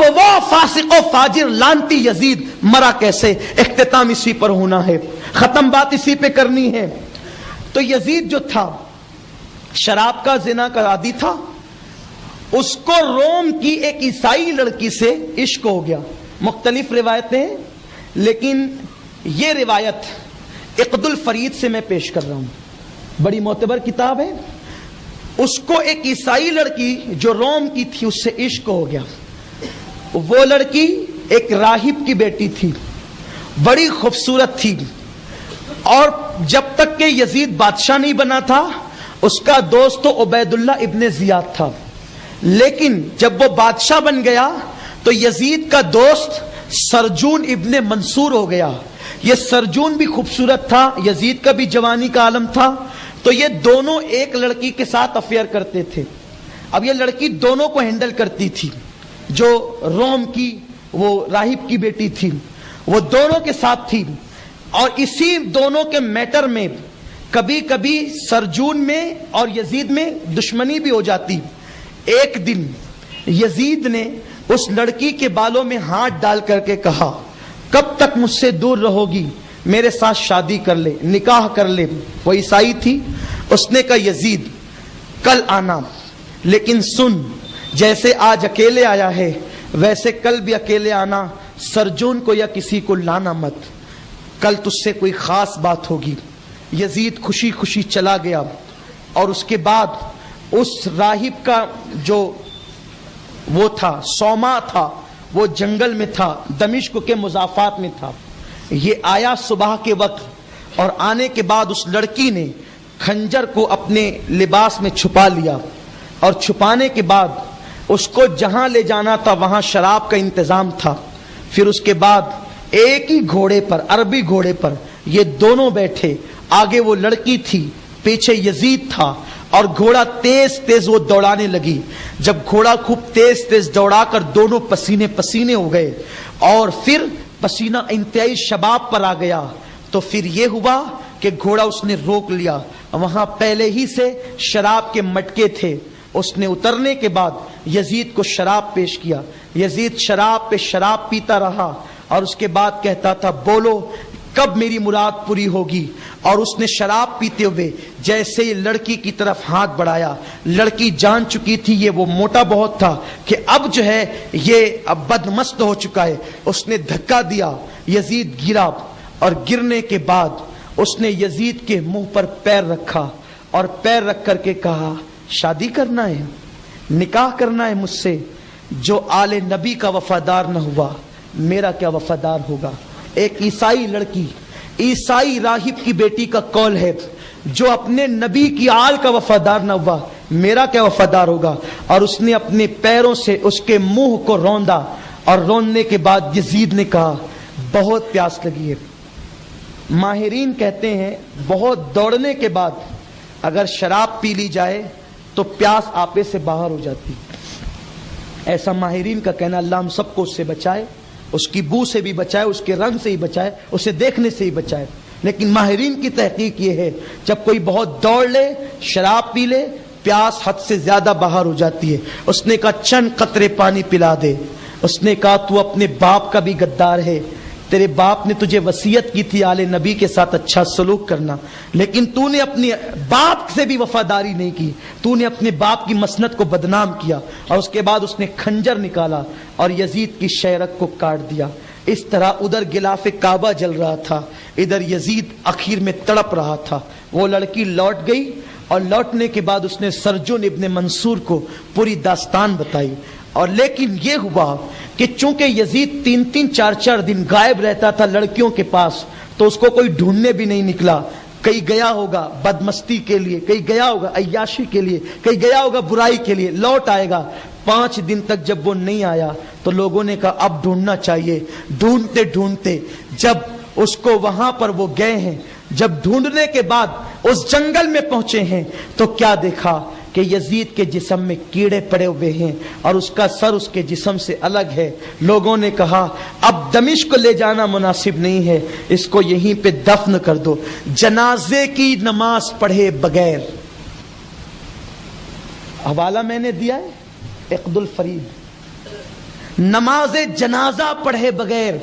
وہ فاسق و فاجر لانتی یزید مرا کیسے؟ اختتام اسی پر ہونا ہے، ختم بات اسی پہ کرنی ہے۔ تو یزید جو تھا شراب کا، زنا کا عادی تھا، اس کو روم کی ایک عیسائی لڑکی سے عشق ہو گیا۔ مختلف روایتیں ہیں، لیکن یہ روایت عقد الفرید سے میں پیش کر رہا ہوں، بڑی معتبر کتاب ہے۔ اس کو ایک عیسائی لڑکی جو روم کی تھی اس سے عشق ہو گیا۔ وہ لڑکی ایک راہب کی بیٹی تھی، بڑی خوبصورت تھی، اور جب تک کہ یزید بادشاہ نہیں بنا تھا اس کا دوست تو عبید اللہ ابن زیاد تھا، لیکن جب وہ بادشاہ بن گیا تو یزید کا دوست سرجون ابن منصور ہو گیا۔ یہ سرجون بھی خوبصورت تھا، یزید کا بھی جوانی کا عالم تھا، تو یہ دونوں ایک لڑکی کے ساتھ افیئر کرتے تھے۔ اب یہ لڑکی دونوں کو ہینڈل کرتی تھی، جو روم کی وہ راہب کی بیٹی تھی وہ دونوں کے ساتھ تھی، اور اسی دونوں کے میٹر میں کبھی کبھی سرجون میں اور یزید میں دشمنی بھی ہو جاتی۔ ایک دن یزید نے اس لڑکی کے بالوں میں ہاتھ ڈال کر کے کہا، کب تک مجھ سے دور رہو گی؟ میرے ساتھ شادی کر لے، نکاح کر لے۔ وہ عیسائی تھی، اس نے کہا یزید کل آنا، لیکن سن، جیسے آج اکیلے آیا ہے ویسے کل بھی اکیلے آنا، سرجون کو یا کسی کو لانا مت، کل تجھ سے کوئی خاص بات ہوگی۔ یزید خوشی خوشی چلا گیا، اور اس کے بعد اس راہب کا جو وہ تھا سوما تھا، وہ جنگل میں تھا، دمشق کے مضافات میں تھا۔ یہ آیا صبح کے وقت، اور آنے کے بعد اس لڑکی نے خنجر کو اپنے لباس میں چھپا لیا، اور چھپانے کے بعد اس کو جہاں لے جانا تھا وہاں شراب کا انتظام تھا۔ پھر اس کے بعد ایک ہی گھوڑے پر، عربی گھوڑے پر یہ دونوں بیٹھے، آگے وہ لڑکی تھی، پیچھے یزید تھا، اور گھوڑا تیز تیز وہ دوڑانے لگی۔ جب گھوڑا خوب تیز تیز دوڑا کر دونوں پسینے پسینے ہو گئے، اور پھر پسینہ انتہائی شباب پر آ گیا، تو پھر یہ ہوا کہ گھوڑا اس نے روک لیا۔ وہاں پہلے ہی سے شراب کے مٹکے تھے، اس نے اترنے کے بعد یزید کو شراب پیش کیا۔ یزید شراب پہ شراب پیتا رہا، اور اس کے بعد کہتا تھا بولو کب میری مراد پوری ہوگی؟ اور اس نے شراب پیتے ہوئے جیسے ہی لڑکی کی طرف ہاتھ بڑھایا، لڑکی جان چکی تھی یہ وہ موٹا بہت تھا کہ اب جو ہے یہ اب بدمست ہو چکا ہے۔ اس نے دھکا دیا، یزید گرا، اور گرنے کے بعد اس نے یزید کے منہ پر پیر رکھا، اور پیر رکھ کر کے کہا شادی کرنا ہے، نکاح کرنا ہے مجھ سے؟ جو آل نبی کا وفادار نہ ہوا میرا کیا وفادار ہوگا؟ ایک عیسائی لڑکی، عیسائی راہب کی بیٹی کا قول ہے، جو اپنے نبی کی آل کا وفادار نہ ہوا میرا کیا وفادار ہوگا؟ اور اس نے اپنے پیروں سے اس کے منہ کو روندا، اور روننے کے بعد یزید نے کہا بہت پیاس لگی ہے۔ ماہرین کہتے ہیں بہت دوڑنے کے بعد اگر شراب پی لی جائے تو پیاس آپے سے باہر ہو جاتی، ایسا ماہرین کا کہنا۔ اللہ ہم سب کو اس سے بچائے، اس کی بو سے بھی بچائے، اس کے رنگ سے ہی بچائے، اسے دیکھنے سے ہی بچائے۔ لیکن ماہرین کی تحقیق یہ ہے جب کوئی بہت دوڑ لے، شراب پی لے، پیاس حد سے زیادہ باہر ہو جاتی ہے۔ اس نے کہا چند قطرے پانی پلا دے۔ اس نے کہا تو اپنے باپ کا بھی غدار ہے، تیرے باپ نے تجھے وصیت کی تھی آل نبی کے ساتھ اچھا سلوک کرنا، لیکن تو نے اپنے باپ سے بھی وفاداری نہیں کی، تو نے اپنے باپ کی مسند کو بدنام کیا۔ اور اس کے بعد اس نے خنجر نکالا اور یزید کی شہرک کو کاٹ دیا۔ اس طرح ادھر غلاف کعبہ جل رہا تھا، ادھر یزید اخیر میں تڑپ رہا تھا۔ وہ لڑکی لوٹ گئی، اور لوٹنے کے بعد اس نے سرجون ابن منصور کو پوری داستان بتائی۔ اور لیکن یہ ہوا کہ چونکہ یزید 3-4 دن غائب رہتا تھا لڑکیوں کے پاس، تو اس کو کوئی ڈھونڈنے بھی نہیں نکلا۔ کہیں گیا ہوگا بدمستی کے لیے، کہیں گیا ہوگا عیاشی کے لیے، کہیں گیا ہوگا برائی کے لیے، لوٹ آئے گا۔ 5 دن تک جب وہ نہیں آیا تو لوگوں نے کہا اب ڈھونڈنا چاہیے۔ ڈھونڈتے ڈھونڈتے جب اس کو وہاں پر وہ گئے ہیں، جب ڈھونڈنے کے بعد اس جنگل میں پہنچے ہیں تو کیا دیکھا کہ یزید کے جسم میں کیڑے پڑے ہوئے ہیں، اور اس کا سر اس کے جسم سے الگ ہے۔ لوگوں نے کہا اب دمشق کو لے جانا مناسب نہیں ہے، اس کو یہیں پہ دفن کر دو، جنازے کی نماز پڑھے بغیر۔ حوالہ میں نے دیا ہے عقد الفرید، نماز جنازہ پڑھے بغیر،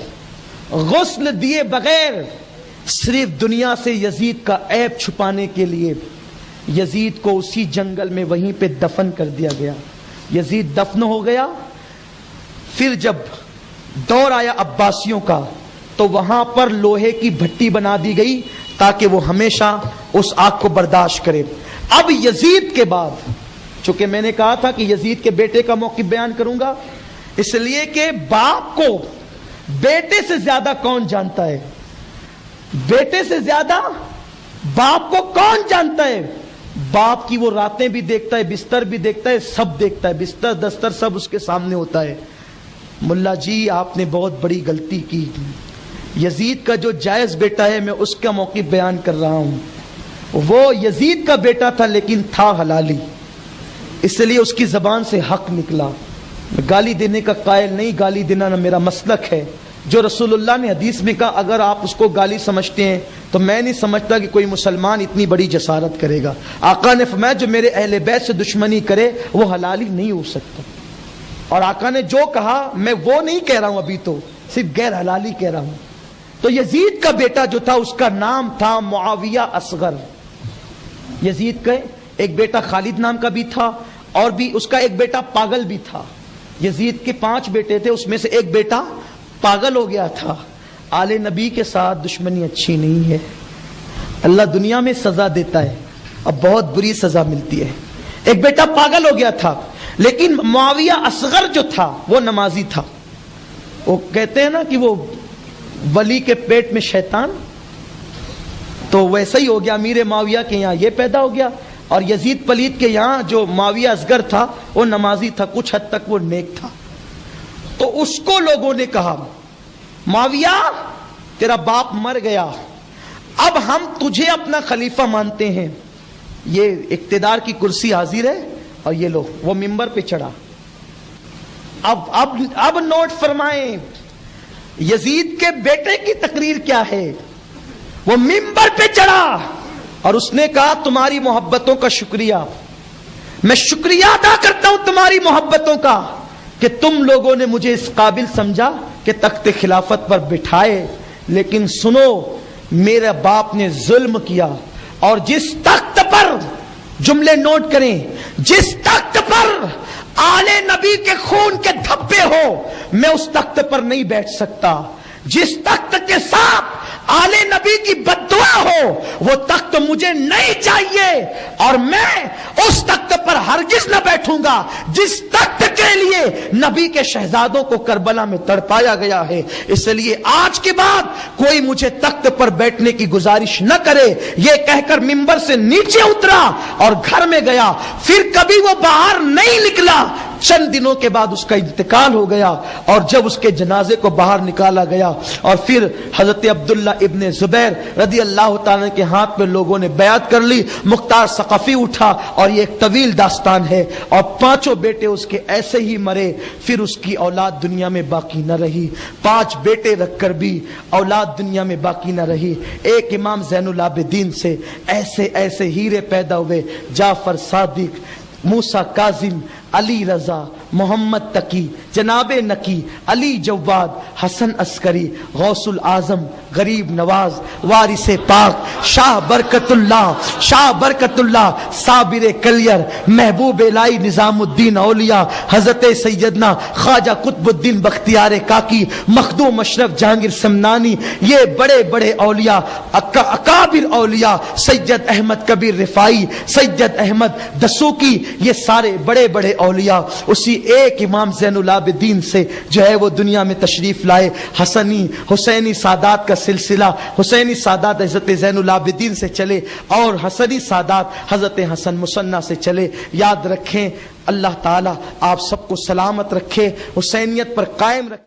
غسل دیے بغیر، صرف دنیا سے یزید کا عیب چھپانے کے لیے یزید کو اسی جنگل میں وہیں پہ دفن کر دیا گیا۔ یزید دفن ہو گیا۔ پھر جب دور آیا عباسیوں کا تو وہاں پر لوہے کی بھٹی بنا دی گئی تاکہ وہ ہمیشہ اس آگ کو برداشت کرے۔ اب یزید کے بعد، چونکہ میں نے کہا تھا کہ یزید کے بیٹے کا موقف بیان کروں گا، اس لیے کہ باپ کو بیٹے سے زیادہ کون جانتا ہے؟ بیٹے سے زیادہ باپ کو کون جانتا ہے؟ باپ کی وہ راتیں بھی دیکھتا ہے، بستر بھی دیکھتا ہے، سب دیکھتا ہے، بستر دستر سب اس کے سامنے ہوتا ہے۔ ملا جی آپ نے بہت بڑی غلطی کی۔ یزید کا جو جائز بیٹا ہے میں اس کا موقف بیان کر رہا ہوں، وہ یزید کا بیٹا تھا لیکن تھا حلالی، اس لیے اس کی زبان سے حق نکلا۔ گالی دینے کا قائل نہیں، گالی دینا نہ میرا مسلک ہے۔ جو رسول اللہ نے حدیث میں کہا اگر آپ اس کو گالی سمجھتے ہیں تو میں نہیں سمجھتا کہ کوئی مسلمان اتنی بڑی جسارت کرے گا۔ آقا نے فرمایا جو میرے اہل بیت سے دشمنی کرے وہ حلالی نہیں ہو سکتا، اور آقا نے جو کہا میں وہ نہیں کہہ رہا ہوں، ابھی تو صرف غیر حلالی کہہ رہا ہوں۔ تو یزید کا بیٹا جو تھا اس کا نام تھا معاویہ اصغر۔ یزید کا ایک بیٹا خالد نام کا بھی تھا، اور بھی اس کا ایک بیٹا پاگل بھی تھا۔ یزید کے 5 بیٹے تھے، اس میں سے ایک بیٹا پاگل ہو گیا تھا۔ آل نبی کے ساتھ دشمنی اچھی نہیں ہے، اللہ دنیا میں سزا دیتا ہے، اب بہت بری سزا ملتی ہے۔ ایک بیٹا پاگل ہو گیا تھا، لیکن معاویہ اصغر جو تھا وہ نمازی تھا۔ وہ کہتے ہیں نا کہ وہ ولی کے پیٹ میں شیطان، تو ویسا ہی ہو گیا۔ امیر معاویہ کے یہاں یہ پیدا ہو گیا، اور یزید پلید کے یہاں جو معاویہ اصغر تھا وہ نمازی تھا، کچھ حد تک وہ نیک تھا۔ تو اس کو لوگوں نے کہا معاویہ تیرا باپ مر گیا، اب ہم تجھے اپنا خلیفہ مانتے ہیں، یہ اقتدار کی کرسی حاضر ہے، اور یہ لو وہ ممبر پہ چڑھا۔ اب نوٹ فرمائیں یزید کے بیٹے کی تقریر کیا ہے۔ وہ ممبر پہ چڑھا اور اس نے کہا تمہاری محبتوں کا شکریہ، میں شکریہ ادا کرتا ہوں تمہاری محبتوں کا کہ تم لوگوں نے مجھے اس قابل سمجھا کہ تخت خلافت پر بٹھائے، لیکن سنو میرے باپ نے ظلم کیا، اور جس تخت پر، جملے نوٹ کریں، جس تخت پر آل نبی کے خون کے دھبے ہو میں اس تخت پر نہیں بیٹھ سکتا، جس تخت کے ساتھ آل نبی کی بددعا ہو وہ تخت مجھے نہیں چاہیے، اور میں اس تخت پر ہرگز نہ بیٹھوں گا جس تخت کے لیے نبی کے شہزادوں کو کربلا میں تڑپایا گیا ہے۔ اس لیے آج کے بعد کوئی مجھے تخت پر بیٹھنے کی گزارش نہ کرے، یہ کہہ کر ممبر سے نیچے اترا اور گھر میں گیا، پھر کبھی وہ باہر نہیں نکلا۔ چند دنوں کے بعد اس کا انتقال ہو گیا، اور جب اس کے جنازے کو باہر نکالا گیا اور پھر حضرت عبداللہ ابن زبیر رضی اللہ تعالیٰ کے ہاتھ میں لوگوں نے بیعت کر لی، مختار ثقفی اٹھا، اور یہ ایک طویل داستان ہے، اور 5 بیٹے اس کے ایسے ہی مرے، پھر اس کی اولاد دنیا میں باقی نہ رہی۔ 5 بیٹے رکھ کر بھی اولاد دنیا میں باقی نہ رہی۔ ایک امام زین العابدین سے ایسے ایسے ہیرے پیدا ہوئے، جعفر صادق، موسیٰ کاظم، علی رضا، محمد تقی، جناب نقی، علی جواد، حسن عسکری، غوث العظم، غریب نواز، وارث پاک، شاہ برکت اللہ، صابر کلیر، محبوب الہی نظام الدین اولیاء، حضرت سیدنا خواجہ قطب الدین بختیار کاکی، مخدوم اشرف جہانگیر سمنانی، یہ بڑے بڑے اولیاء، اکابر اولیاء، سید احمد کبیر رفاعی، سید احمد دسوقی، یہ سارے بڑے بڑے اولیاء اسی ایک امام زین العابدین سے جو ہے وہ دنیا میں تشریف لائے۔ حسنی حسینی سادات کا سلسلہ، حسینی سادات حضرت زین العابدین سے چلے، اور حسنی سادات حضرت حسن مصنع سے چلے۔ یاد رکھیں اللہ تعالیٰ آپ سب کو سلامت رکھے، حسینیت پر قائم رکھے۔